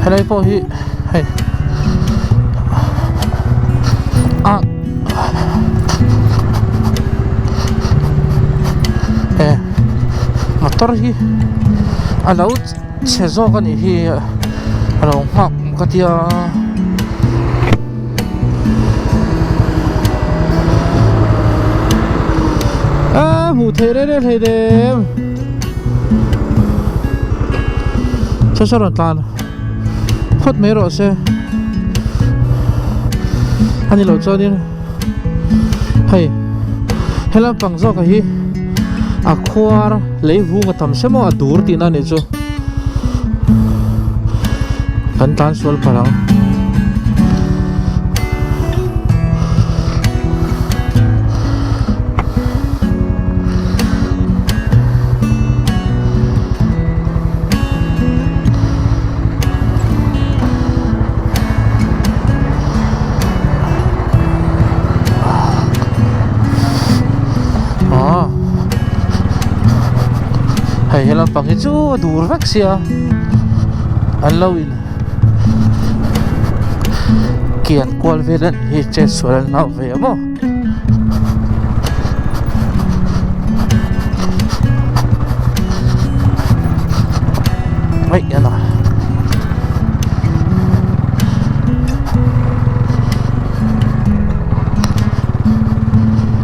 helai po hi hei motor hi alo chezo kan hi alo ngak katia hmu thei re thei dem cho ron tan phot me ro se ani lo chonin hei hela pang zo ka hi a khwar leivung a tam semo a dur tin ani chu kan tan sol palang helang pang chu dur vak sia an lo in kian kwal vedan hi che sual nau ve mo ai ana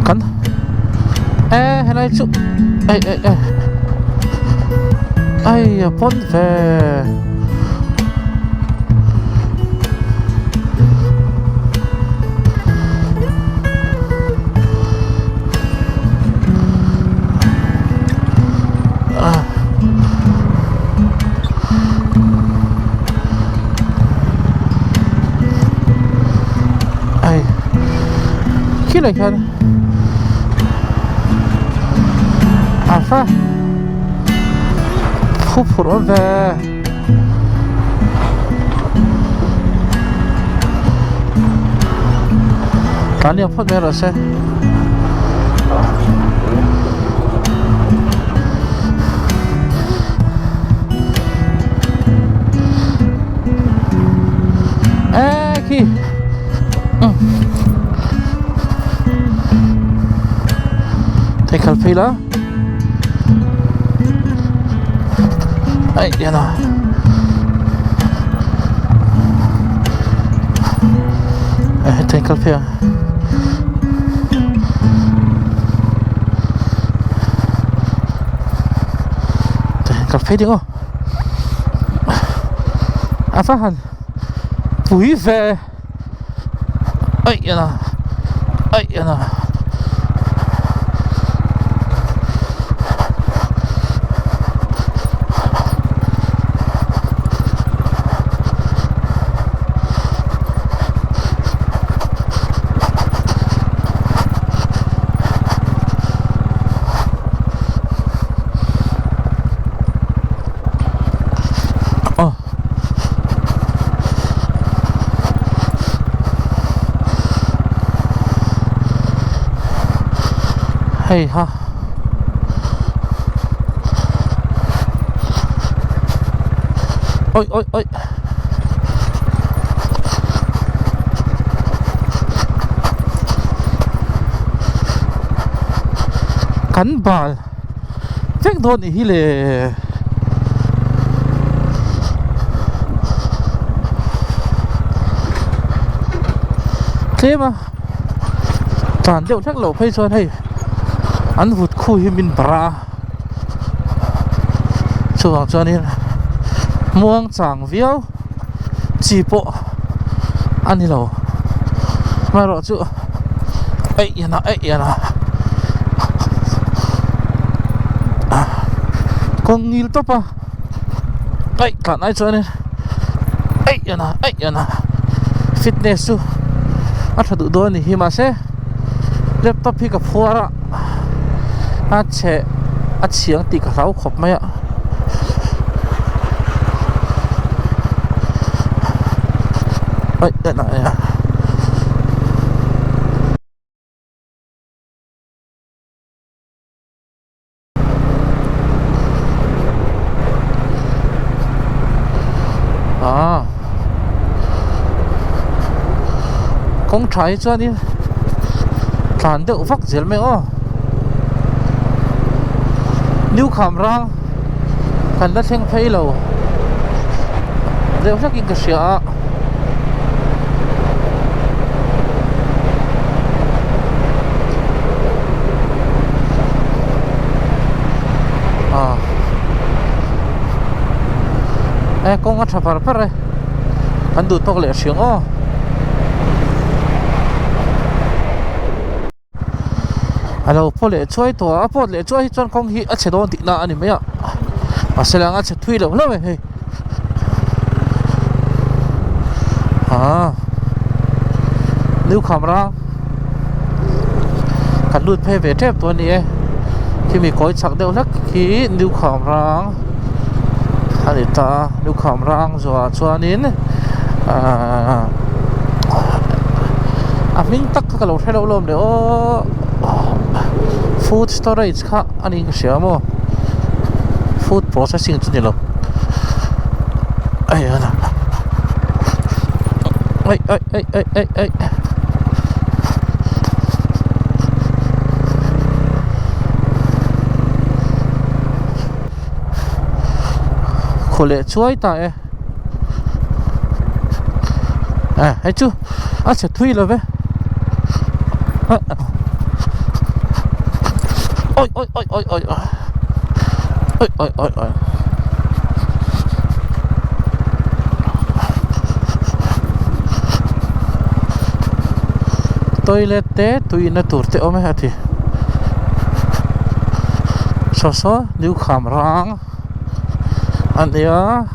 kan helai chu ai ai pon ve ai khi này kan alpha खूब फुरन है पानी अफत में रसे की take a ai điên à thấy cà phê cà phê đi không phát hành túi về ai điên à ai điên à hey ha oi oi oi cắn bal chắc thôn hi le thế mà toàn đều chắc lẩu phê xuân hay ăn vụt khui min bra chuang cho nên muang chang viau chỉ bộ ăn đi lẩu mà rõ chưa ấy na con ngil top à ấy cả này cho nên ấy na fitness tu ăn thật đủ này hi mà sẽ laptop hi cả phua ra che chiang ti ka rau khop mai ai na ya à kong trái cho đi tàn đậu vắc dễ mẹ ô New Khamrang kan la theng phei lo deuh hlekin ka hria kong a thapar par an du tok le hriang o alo po le choi to a pot le choi chon kong hi a chedon ti na ani maya aselang a che thui lo lo he New Khamrang kan lut phe ve thep to ni khi mi koi chak deuh lak khi New Khamrang ani ta New Khamrang zo chuanin a ming tak ka lo thelo lom le o food storage kha ani hria mo food processing chu ni lo ai ana ai khole chuai ta ai chu a se thui lo ve oi toilet te tui na tur te ome hati so New Khamrang ania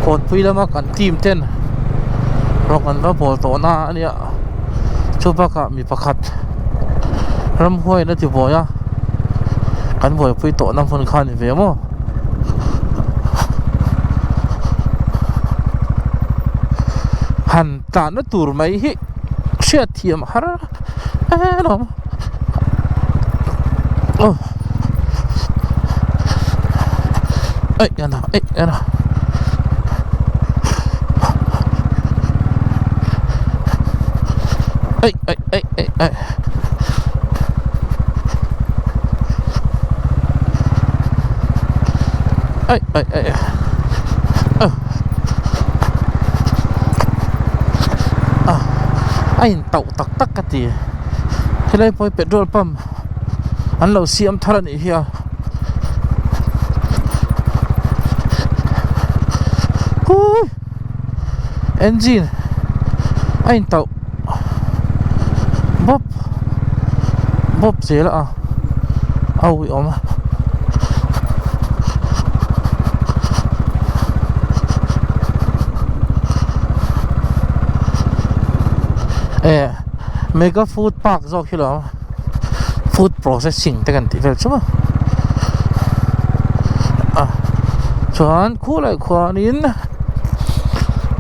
Kawnpui lama kan team ten rong an va bol to na ania chupa ka mi pakhat ram huai na ti boya kan boi pui to nam phun khan ve mo han ta na tur mai hi sia thiam har no oh ai ana ai anh tàu tắc tắc cái gì thế này phải petrol pump anh lâu xiêm thằng này here engine anh tàu bóp gì là ôi ôm mega food park zo khilo food processing te kan ti vel chuma chuan khu lai khwanin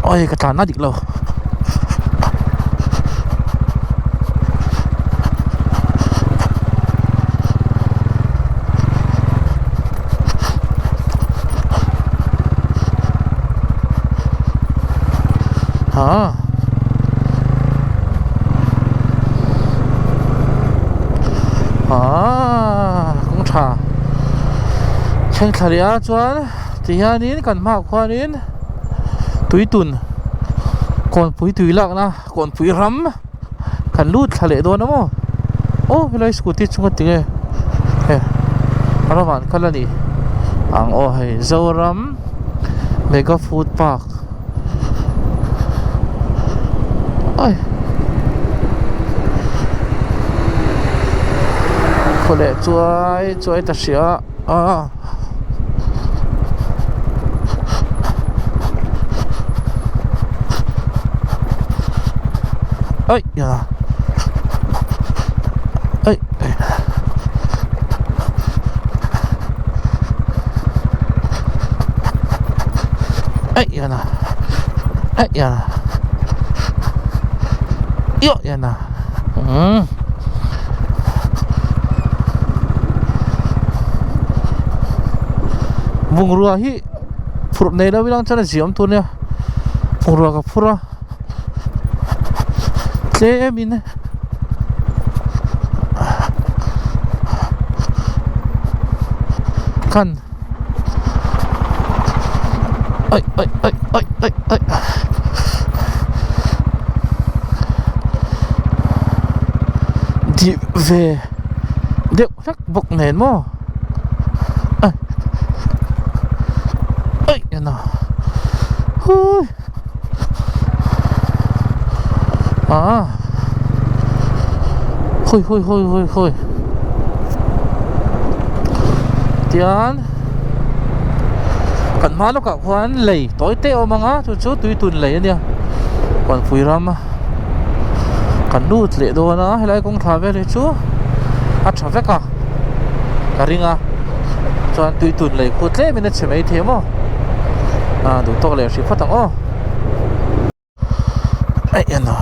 oi ka tlan na dik lo cũng thà khen thlia chuan ti hianin kan ma khwanin tui tun Kawnpui tui lak na Kawnpui ram kan lut thale do na mo o velai scooty chunga tinge he araman kalani ang o Aizawl ram mega food park ai khole chuai ta sia ai ya ai ya na yo ya na vùng rùa hi phụt này đâu biết đang cho nó diễm tuôn nha vùng rùa gặp phụt ra thế em in này khăn ơi đi về điệu chắc bọc nền mò ơi nào hui à hôi tiền cần má nó cả khoan lầy tối teo mà ngá chú tùy tuần lầy nha còn phùi ram cần nút lệ đồ nó hay lại cũng thả về đấy chú thả về cả ring à cho tùy tuần lầy cột lệ mình sẽ mấy thế mà đủ to lệ chỉ phát tăng ô ấy nó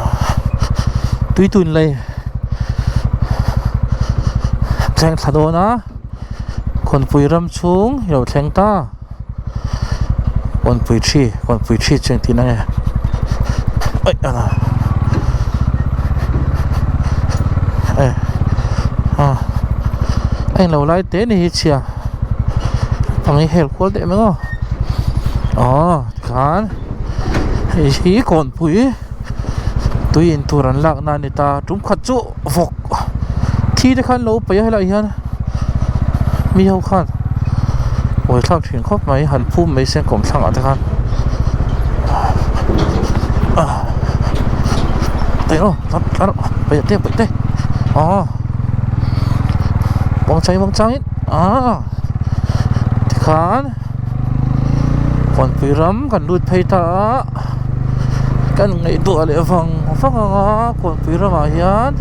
tùy tuần lầyแทงถโดนะคนปุยรำชุงเราแทงตาคนปุยชีเชิงที่นั่นไงเอ้ยอะไรไอ้เราไล่เตะนี่เชียฝั่งนี้เห็นคนเตะมั้งอ๋อการไอ้ชี้คนปุยตุยอินทุรันลักนานิตาจุ่มขัดจุฟกที่ได้ขั้นเราไปให้ละยันมีเขาขั้นโอ้ยทักถึงครบไหมหันพุ่มไม่เส้นกลมช่างอ่ะท่านเตะโน่รับไปเตะอ๋อมองใจที่ขานก่อนไปรำกันดูดเพตากันไงตัวเลยฟังก่อนไปรำมายัน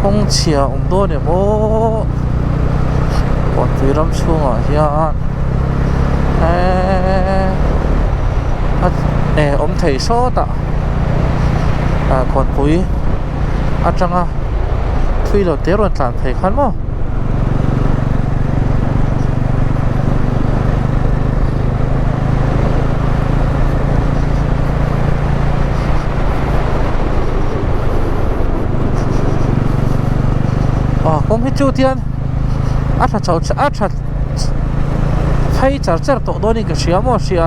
คงเชียร์ตัวเนี่ยโม่ก่อนไปรำช่วงอ่ะยันไทยโซตะก่อนปุยจังอ่ะทุยเราเตะรอนหลานเพคันมั้งคงให้จูเทียนเจ้าให้จัดตัวโดนี่ก็เสียมั่วเสีย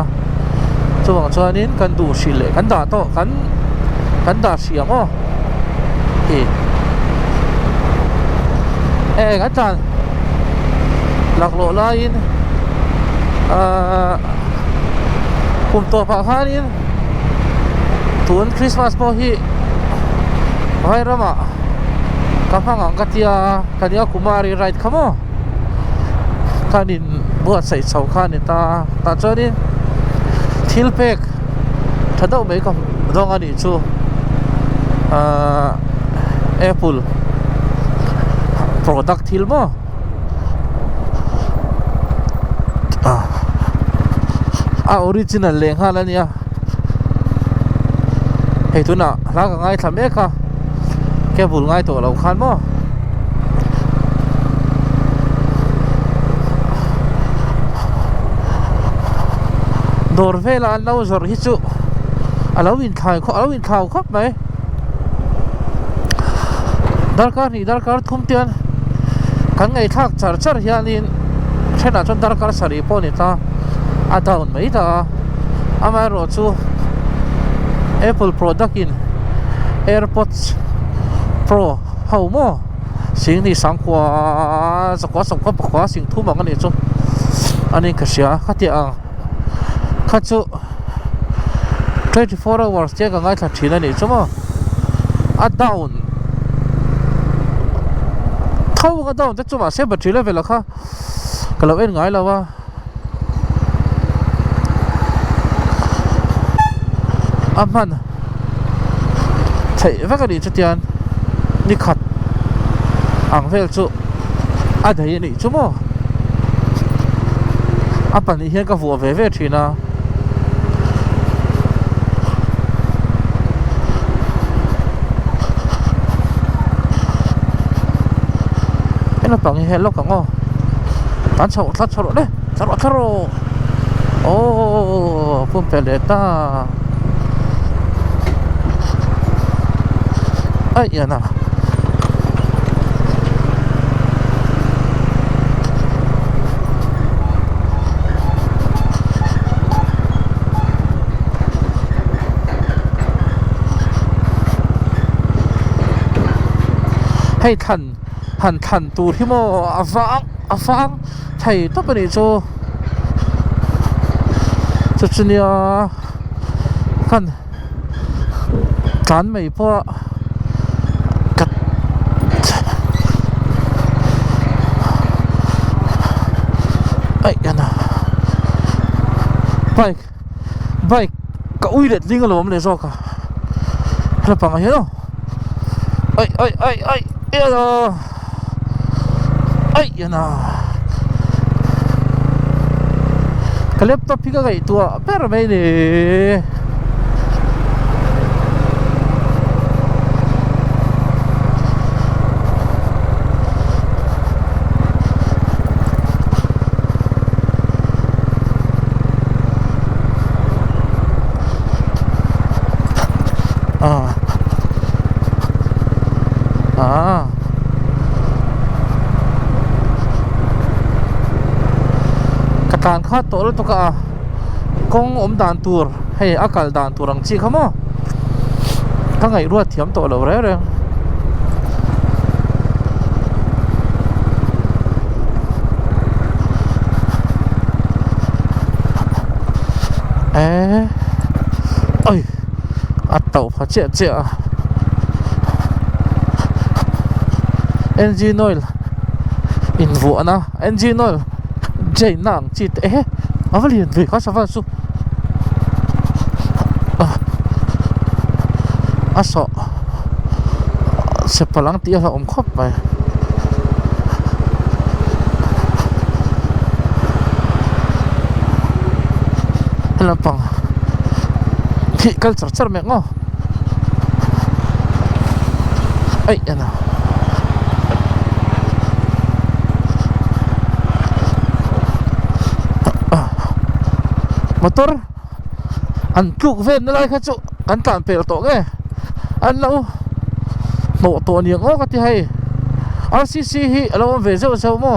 ช่วงนี้กันดูสิเลยกันด่าโตกันด่าเสียมั่วกันจันหลักโลลายน์กลุ่มตัวปากฮานินทุนคริสต์มาสพอฮีไว้ระมาKhamrang katia kumari right kamo kanin buat sai sau kanin ta choni thil pek thadau mai kam dong ani chu Apple product thil mo original leng halania hei tuna la ka ngai thame ka cái bùn ngay tổ lầu khăn mò đồ về là ăn lâu rồi hít trụ lâu in thải khóc mấy dar car thum tiền kan ngày thác char hian in thế nào cho dar car sari po ni ta tawn mấy ta amai ro chu Apple product in AirPods Pro hầu mò xin đi sáng qua song qua xin thu bằng cái này chứ anh ấy cái gì khát tiệt khát chú 24 hours chứ cái ngay thật chỉ là này chứ mà down thâu cái down chứ mà sẽ bật chỉ là về là khá cái lâu em ngay là wa man thấy vậy cái gì chứ tiền đi khát ăn về chú thấy này chú mò bạn này hiện cái vụ về thì nào cái nó bằng hiện lúc cả ngô tán sầu đấy tharo oh pum peleta ai yana hay thần tù thì mò vang thầy tốt bên này cho chuyện này khăn cán mày po cắt ấy na bike cậu uy liệt linh rồi mà này do cả là bằng cái đó ấy rồi ấy na cái laptop phi cái tua per mấy nèการข้าโตแล้วตัวกะกงอมด่านตัวให้อากาศด่านตัวรังจีเขามั้งทั้งไงรัวเทียมโตแล้วเรื่อยเอ้ยอัดเต่าพอเจ๊ะengine oil อินวัวนะ engine oil dây nặng chỉ thế ở vào liền về có sao vào su sợ sẽ phải lắng tia là ôm khóc vậy là bằng thị cái chặt mẹ ngó ấy nào motor an tluk ven na lai kha chu kan tan pel to nge an lo no to ni ngo ka ti hai RCC hi alo ve zo zo mo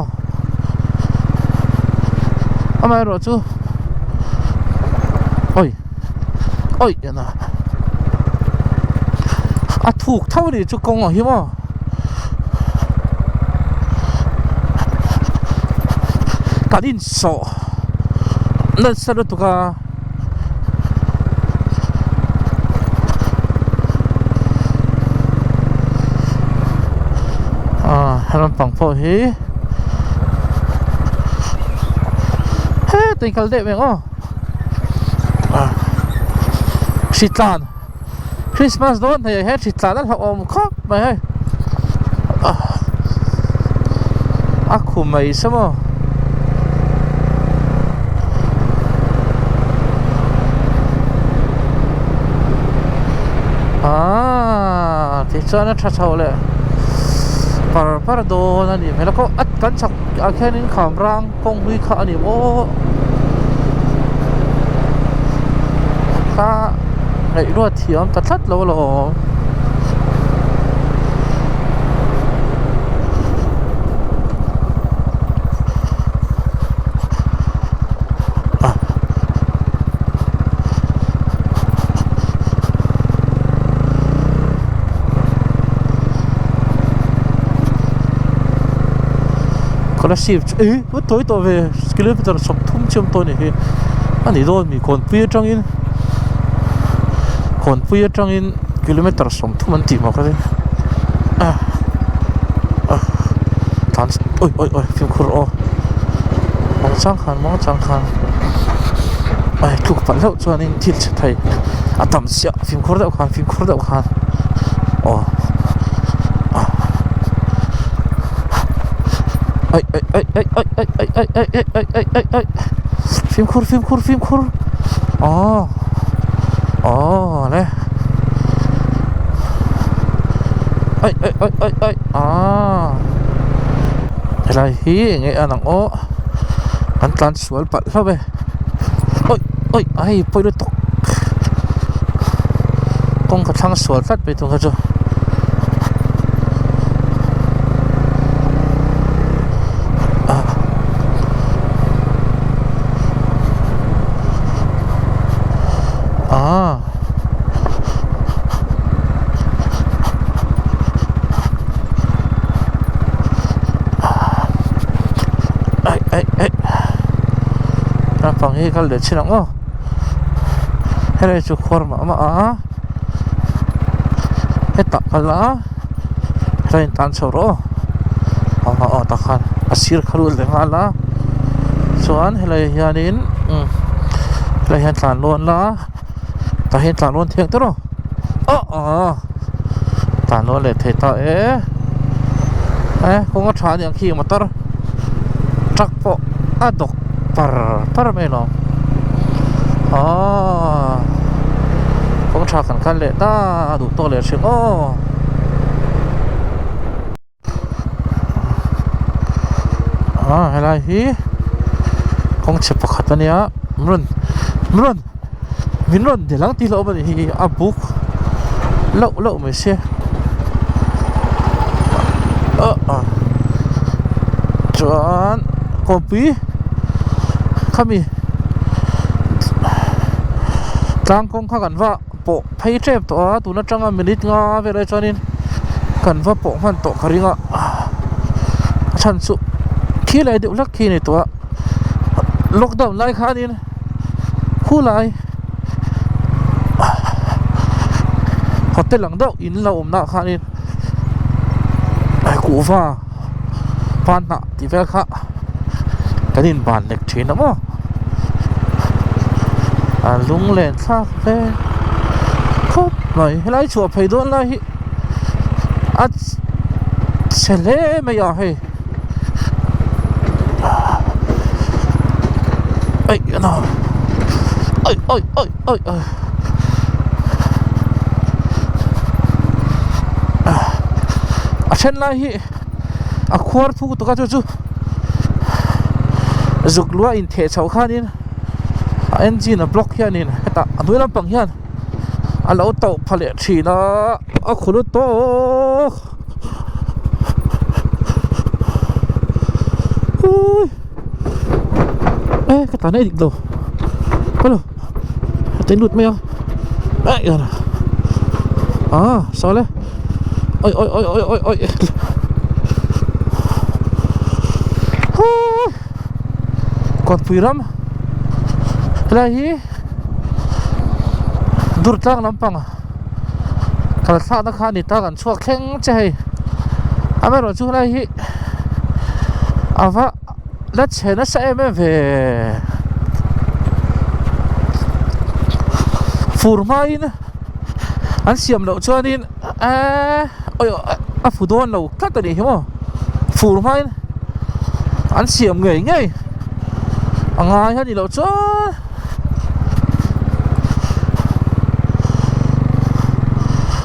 amai ro chu oi na a thuk thau ni chu kong hi mo ka din soนั่นสรุปตัวให้เราปังพอเฮ้ติงกันเด็กเองอ๋อสิตานคริสต์มาสโดนเฮ้ยสิตานนั่นเขาอมครบไปเฮ้ยคุมไม่สมอที่เจ้านั่นชัดเจนเลยปาร์โดนั่นนี่แล้วก็อัดกันฉักแค่นี้ขามร่างกงวิขานี่โอ้ก็ในรถเทียมตัดแล้วหรอKolasibว่าตัวเวสกิลเลอร์เป็นสมทุ่มเชื่อมตัวนี่อันนี้โดนมีคนปุยจังอินกิโลเมตรสมทุ่มมันตีมากเลยทานโอ้ยฟิล์มครูมองจังคันถูกปั่นแล้วส่วนนี้ทิลไทยต่ำเสียฟิล์มครูเดาคันโอ้ฟิล์มคูร์อ๋อเลยอะไรฮีไงอันนั้นโอ้ an tlan sual pat lo be oi oi ai poi lo tok kong ka thang sual tat be tung ka jo pang hi kal de chinang o hele chu khorma ma a heta kala train tan choro a ta khan asir kharul de ngala chuan hele hianin hele hian tlan lon la ta hian tlan lon theng tro tlan lon le the ta kong a than yang khi motor truck po a dok par mai lo kong tra kan le ta du to le ching helai hi kong che pakhat ania minron de lang ti lo ba hi a buk lo me se chuan Kawnpui kami tlang kong kha kan va po phei trep to a tuna tanga minute nga ve lai chuanin kan va po man to kharinga chan chu khi lai de ulak khi ni to lockdown lai khanin khu lai hotel lang dau in la om na khanin ai ku va pan na ti ve kha kanin ban lek thin mo lung len thak ve khop mai helai chu phei don la hi at chele me ya he ai na oi a chen la hi a khwar thu to ka chu zuk lua in the chau khanin engine a block hianin heta adui lampang hian a lo to phale thina a khulu to cái tán này định đâu có đâu tên lụt mèo đấy sao đấy ôi còn phi lắm đây dur tang lampang kalau sa na khan ita kan chuak kheng chei amero chu lai hi ava la chena sa em ve furmain an siam lo chuanin oi a fudon lo kat ani himo furmain an siam ngei angai hani lo chu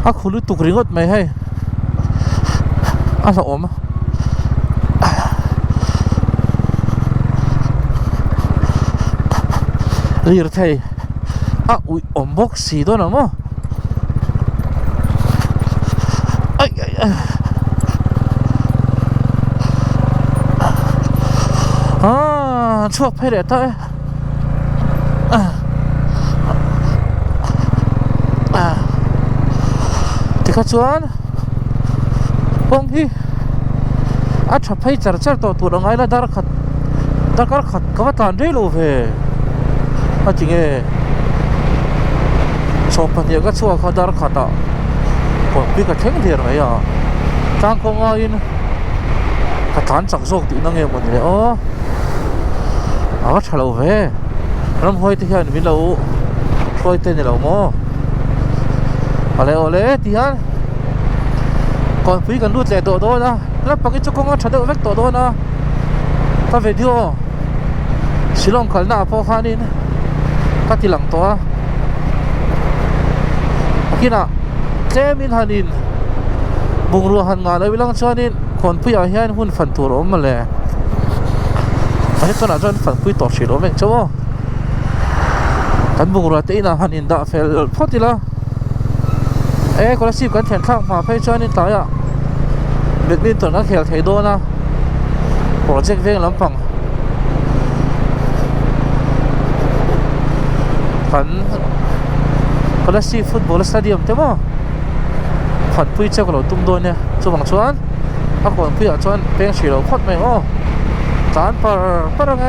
a khulu tukringot mai hai a sa om lir thei a ui om box si do na mo ai chuak phei le ta tikha chuan kong hi a tha phei char to tur angai la dar khat ka tan re lo ve a tinge so pania ka chuak kha dar khata ko pi ka theng der mai ya tang kong a in ka tan chak jok ti na nge mon le a thalo ve ram hoi te hian min lo hoi te ni lo mo ole ti han Kawnpui kan lut le do na la paki chu kong a thade vek to do na ta video silong kalna po khanin ka tilang to akina tlemin hanin bungru han nga lo bilang chuanin Kawnpui a hian hun fan tur om le hết cho nào cho phần quy tổ chỉ đó mình chỗ cán bộ rồi tí nào hành đã phải phát đi la Kolasib kan thian thlang mà phải cho nên tới ạ badminton các khel thei do na project veng lampang kan Kolasib football stadium te mo Khamrang che ko tum do ne chu bang chuan a Kawnpui chuan peng shilo khot mai o tan par parang